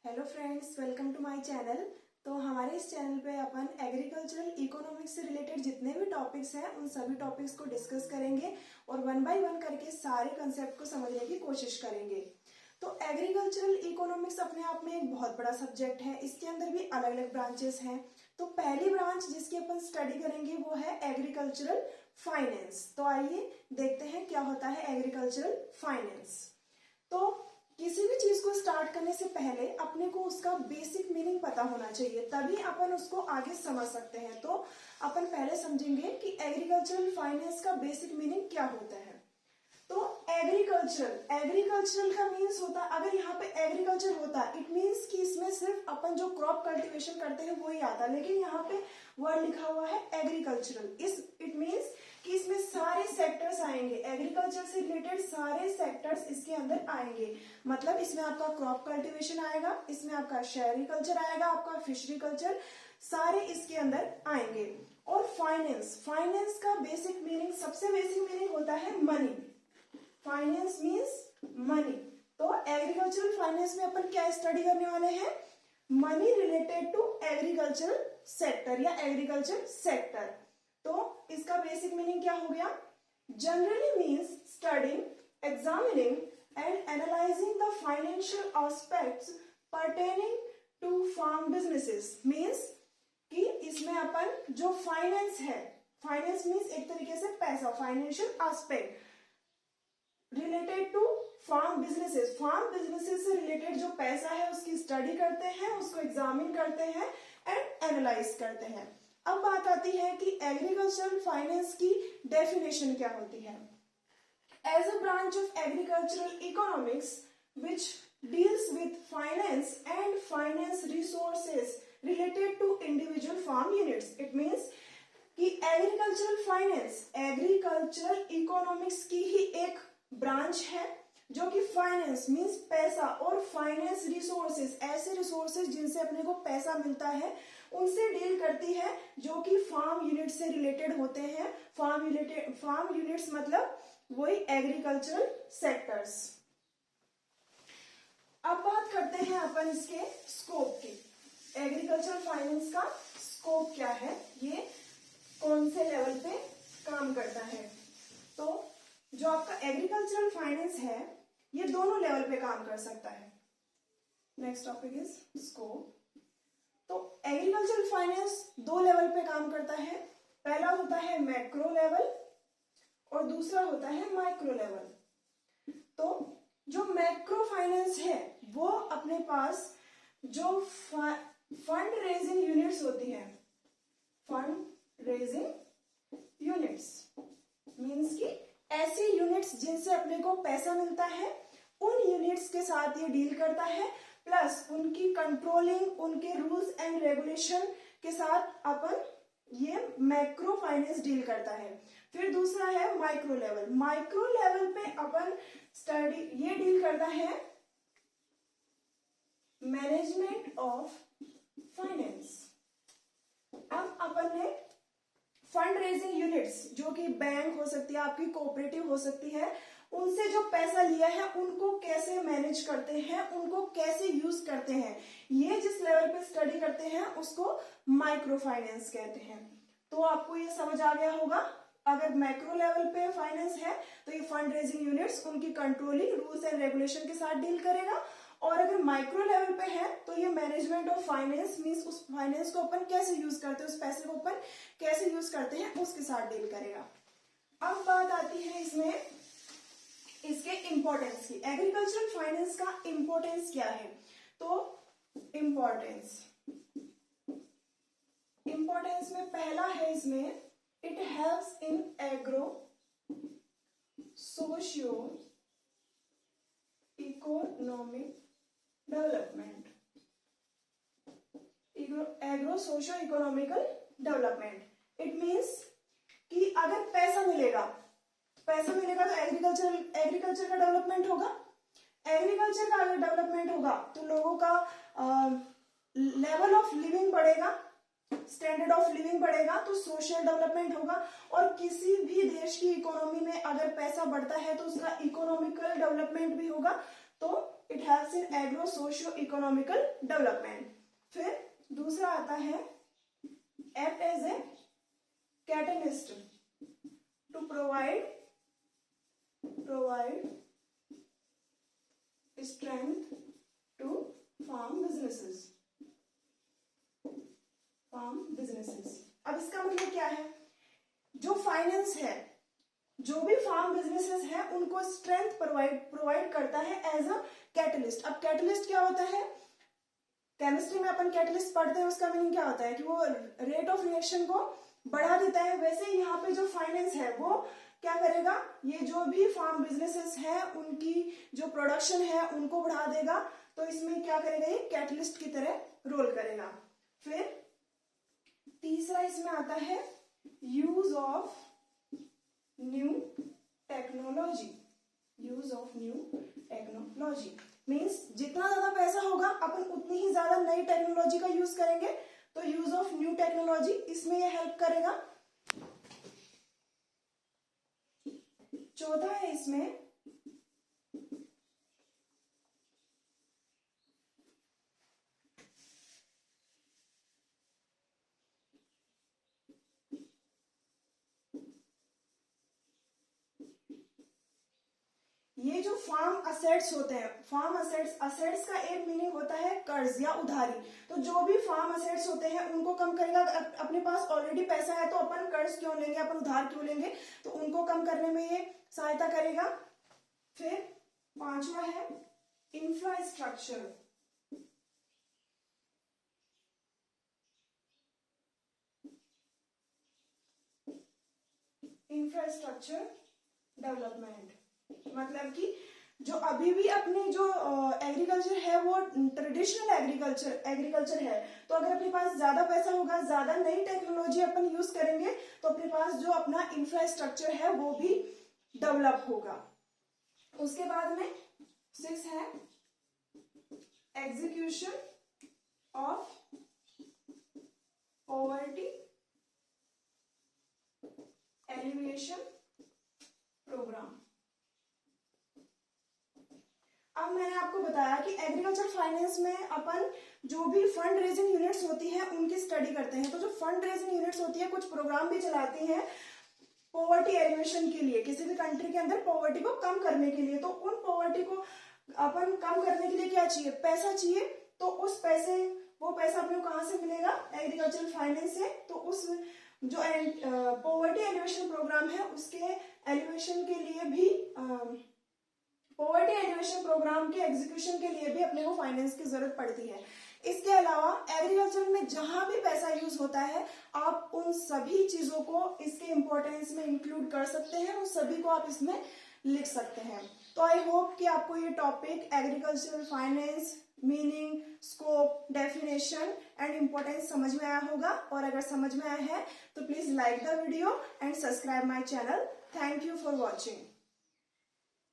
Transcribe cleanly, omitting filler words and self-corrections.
Hello friends, welcome to my channel. तो हमारे इस चैनल पे अपन एग्रीकल्चरल इकोनॉमिक्स से रिलेटेड जितने भी टॉपिक्स हैं उन सभी टॉपिक्स को डिस्कस करेंगे और वन बाय वन करके सारे कंसेप्ट को समझने की कोशिश करेंगे। तो एग्रीकल्चरल इकोनॉमिक्स अपने आप में एक बहुत बड़ा सब्जेक्ट है। इसके अंदर भी अलग अलग ब्रांचेस हैं। तो पहली ब्रांच जिसकी अपन स्टडी करेंगे वो है एग्रीकल्चरल फाइनेंस। तो आइए देखते हैं क्या होता है एग्रीकल्चरल फाइनेंस। तो किसी भी चीज को स्टार्ट करने से पहले अपने को उसका बेसिक मीनिंग पता होना चाहिए, तभी अपन उसको आगे समझ सकते हैं। तो अपन पहले समझेंगे कि एग्रीकल्चरल फाइनेंस का बेसिक मीनिंग क्या होता है। तो एग्रीकल्चरल का मीन्स होता है, अगर यहाँ पे एग्रीकल्चर होता इट मीन्स कि इसमें सिर्फ अपन जो क्रॉप कल्टीवेशन करते हैं वो ही आता, लेकिन यहाँ पे वर्ड लिखा हुआ है एग्रीकल्चरल। इट मीन्स कि इसमें सारे सेक्टर्स आएंगे, एग्रीकल्चर से रिलेटेड सारे सेक्टर्स इसके अंदर आएंगे। मतलब इसमें आपका क्रॉप कल्टीवेशन आएगा, इसमें आपका शहरी कल्चर आएगा, आपका फिशरी कल्चर, सारे इसके अंदर आएंगे। और फाइनेंस का बेसिक मीनिंग, सबसे बेसिक मीनिंग होता है मनी। Finance means money. तो एग्रीकल्चरल फाइनेंस में अपन क्या स्टडी करने वाले हैं? Money related to agricultural sector या एग्रीकल्चर सेक्टर। तो इसका बेसिक मीनिंग क्या हो गया? Generally means studying, examining and analysing the financial aspects pertaining to farm businesses. Means कि इसमें अपन जो फाइनेंस है, फाइनेंस मीन्स एक तरीके से पैसा, financial aspect related to farm businesses से रिलेटेड जो पैसा है उसकी स्टडी करते हैं, उसको एग्जामिन करते हैं एंड एनालाइज करते हैं। अब बात आती है कि एग्रीकल्चरल फाइनेंस की डेफिनेशन क्या होती है। As a branch of agricultural economics which deals with finance and finance resources related to individual farm units. It means कि एग्रीकल्चरल फाइनेंस एग्रीकल्चरल इकोनॉमिक्स की ही एक ब्रांच है जो कि फाइनेंस मींस पैसा और फाइनेंस रिसोर्सेज, ऐसे रिसोर्सेज जिनसे अपने को पैसा मिलता है, उनसे डील करती है जो कि फार्म यूनिट से रिलेटेड होते हैं। फार्म यूनिट्स मतलब वही एग्रीकल्चरल सेक्टर्स। अब बात करते हैं अपन इसके स्कोप की। एग्रीकल्चरल फाइनेंस का स्कोप क्या है, ये कौन से लेवल पे काम करता है। तो जो आपका एग्रीकल्चरल फाइनेंस है ये दोनों लेवल पे काम कर सकता है। Next topic is scope. तो एग्रीकल्चरल फाइनेंस दो लेवल पे काम करता है। पहला होता है मैक्रो लेवल और दूसरा होता है माइक्रो लेवल। तो जो मैक्रो फाइनेंस है वो अपने पास जो फंड रेजिंग यूनिट्स होती है, फंड रेजिंग यूनिट्स मीन्स की ऐसी यूनिट्स जिनसे अपने को पैसा मिलता है, उन यूनिट्स के साथ ये डील करता है, प्लस उनकी कंट्रोलिंग, उनके रूल्स एंड रेगुलेशन के साथ अपन ये मैक्रो फाइनेंस डील करता है। फिर दूसरा है माइक्रो लेवल। माइक्रो लेवल पे अपन स्टडी ये डील करता है मैनेजमेंट ऑफ फाइनेंस। अब अपन ने फंड रेजिंग यूनिट्स जो कि बैंक हो सकती है, आपकी कोऑपरेटिव हो सकती है, उनसे जो पैसा लिया है उनको कैसे मैनेज करते हैं, उनको कैसे यूज करते हैं, ये जिस लेवल पे स्टडी करते हैं उसको माइक्रो फाइनेंस कहते हैं। तो आपको ये समझ आ गया होगा, अगर मैक्रो लेवल पे फाइनेंस है तो ये फंड रेजिंग यूनिट्स उनकी कंट्रोलिंग, रूल्स एंड रेगुलेशन के साथ डील करेगा, और अगर माइक्रो लेवल पे है तो ये मैनेजमेंट ऑफ फाइनेंस मींस उस फाइनेंस को अपन कैसे यूज करते हैं, उस पैसे को अपन कैसे यूज करते हैं उसके साथ डील करेगा। अब बात आती है इसमें इसके इंपॉर्टेंस की। एग्रीकल्चरल फाइनेंस का इंपॉर्टेंस क्या है? तो इंपॉर्टेंस में पहला है इसमें it helps in agro socio economic development. Agro socio economical development. It means कि अगर पैसा मिलेगा तो एग्रीकल्चर का डेवलपमेंट होगा। एग्रीकल्चर का अगर डेवलपमेंट होगा तो लोगों का लेवल ऑफ लिविंग बढ़ेगा, स्टैंडर्ड ऑफ लिविंग बढ़ेगा, तो सोशल डेवलपमेंट होगा। और किसी भी देश की इकोनॉमी में अगर पैसा बढ़ता है तो उसका इकोनॉमिकल डेवलपमेंट भी होगा। तो it helps in agro socio economical development. फिर दूसरा आता है act as a catalyst to provide strength to farm businesses. अब इसका मतलब क्या है, जो फाइनेंस है, जो भी फार्म बिजनेसेस है उनको स्ट्रेंथ प्रोवाइड करता है एज अ कैटलिस्ट। अब कैटलिस्ट क्या होता है, केमिस्ट्री में अपन कैटलिस्ट पढ़ते हैं, उसका मीनिंग क्या होता है कि वो रेट ऑफ रिएक्शन को बढ़ा देता है। वैसे यहाँ पे जो फाइनेंस है वो क्या करेगा, ये जो भी फार्म बिजनेसेस है उनकी जो प्रोडक्शन है उनको बढ़ा देगा। तो इसमें क्या करेगा, ये कैटलिस्ट की तरह रोल करेगा। फिर तीसरा इसमें आता है use of new technology. Means जितना ज्यादा पैसा होगा अपन उतनी ही ज्यादा नई टेक्नोलॉजी का यूज करेंगे। तो यूज ऑफ न्यू टेक्नोलॉजी इसमें ये हेल्प करेगा। चौथा है इसमें ये जो फार्म असेट्स होते हैं, फार्म असेट्स का एक मीनिंग होता है कर्ज या उधारी। तो जो भी फार्म असेट्स होते हैं उनको कम करेगा। अपने पास ऑलरेडी पैसा है तो अपन कर्ज क्यों लेंगे, अपन उधार क्यों लेंगे, तो उनको कम करने में ये सहायता करेगा। फिर पांचवा है इंफ्रास्ट्रक्चर। डेवलपमेंट, मतलब कि जो अभी भी अपने जो एग्रीकल्चर है वो ट्रेडिशनल एग्रीकल्चर है। तो अगर अपने पास ज्यादा पैसा होगा, ज्यादा नई टेक्नोलॉजी अपन यूज करेंगे तो अपने पास जो अपना इंफ्रास्ट्रक्चर है वो भी डेवलप होगा। उसके बाद में 6 है execution of poverty alleviation programme. अब मैंने आपको बताया कि एग्रीकल्चर फाइनेंस में अपन जो भी फंड रेजिंग यूनिट्स होती हैं उनकी स्टडी करते हैं। तो जो फंड रेजिंग यूनिट्स होती है कुछ प्रोग्राम भी चलाती हैं पॉवर्टी एलिवेशन के लिए, किसी भी कंट्री के अंदर पॉवर्टी को कम करने के लिए। तो उन पॉवर्टी को अपन कम करने के लिए क्या चाहिए, पैसा चाहिए। तो उस वो पैसा अपने को कहाँ से मिलेगा, एग्रीकल्चर फाइनेंस से। तो उस जो पॉवर्टी एलिवेशन प्रोग्राम है उसके एलिवेशन के लिए भी पॉवर्टी एलिवेशन प्रोग्राम के एग्जीक्यूशन के लिए भी अपने को फाइनेंस की जरूरत पड़ती है। इसके अलावा एग्रीकल्चर में जहां भी पैसा यूज होता है आप उन सभी चीजों को इसके इंपॉर्टेंस में इंक्लूड कर सकते हैं, उन सभी को आप इसमें लिख सकते हैं। तो आई होप कि आपको ये topic agricultural finance meaning, scope, definition and importance समझ में आया होगा। और अगर समझ में आया है तो please like the video and subscribe my channel. Thank you for watching.